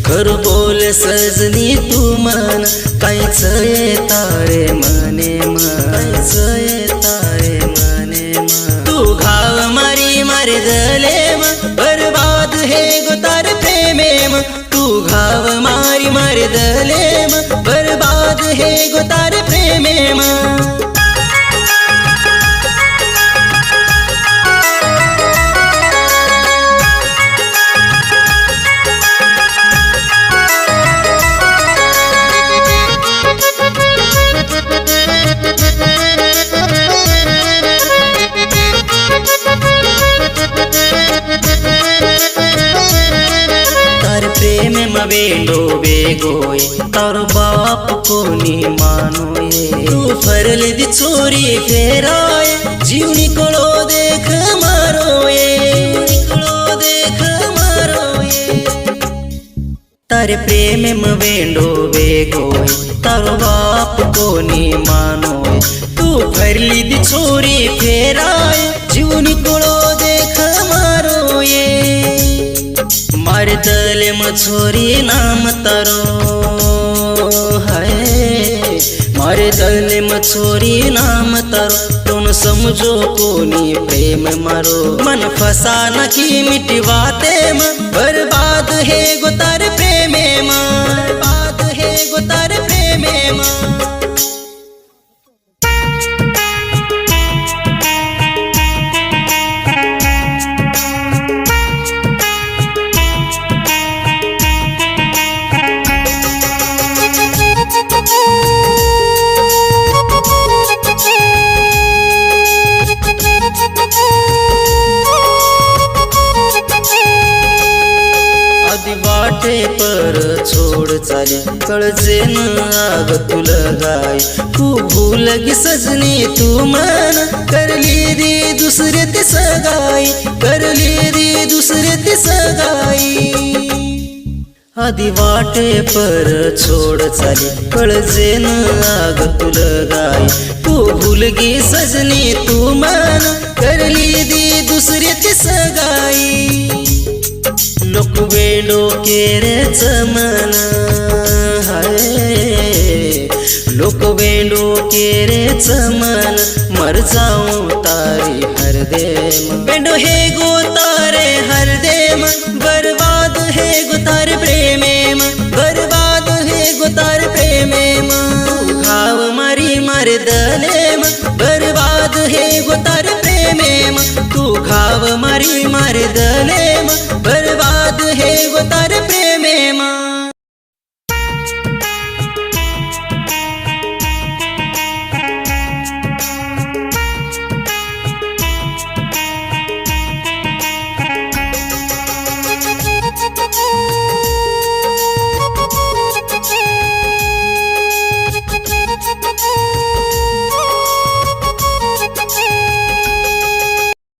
खरं बोल सजनी तू मन काहीच येतारे मने काहीच येतारे मने तू घाव मारी मारे दले बर्बाद हे गोतार प्रेमे तू घाव मारी मारे दले बर्बाद हे गोतार प्रेमे प्रेम मवेलो बेगोए तारो बाप को नी मानोए तू फरल दी छोरी फेराए जीवनी कोलो देख मारोए कोलो देख मारोए तारे प्रेम मवेलो बेगोए तारो बाप को नी मानोए तू फरली दी छोरी फेराए जीवनी कोलो देख मारोए मारे दले मछोरी नाम तारो हाय मारे दले मछोरी नाम तारो तुम समझो कोनी प्रेम मारो मन फसा नखी मिटवाते बर्बाद है गोतार प्रेमे बर्बाद है गोतार प्रेमे बाटे पर छोड़ चाले कळजे न आग तुला गाय तू भूल गी सजनी तू मन करली रे दुसरे ती सगाई करली रे दुसरे ती सगाई आधी वाटे पर छोड़ चाले कळजे न आग तुला गाय तू भूल गी सजनी तू मन करली रे दुसरे ती सगाई लोक वेलो केरेच मन हाय लोक वेलो केरेच मन मर जाऊं तारी हरदेम बेंडो हे गो तारे हरदेम बर्बाद हे गोतार प्रेमे बर्बाद हे गोतार प्रेमे तू घाव मारी मारे दलेम बर्बाद हे गोतार प्रेमे तू घाव मारी मारे दले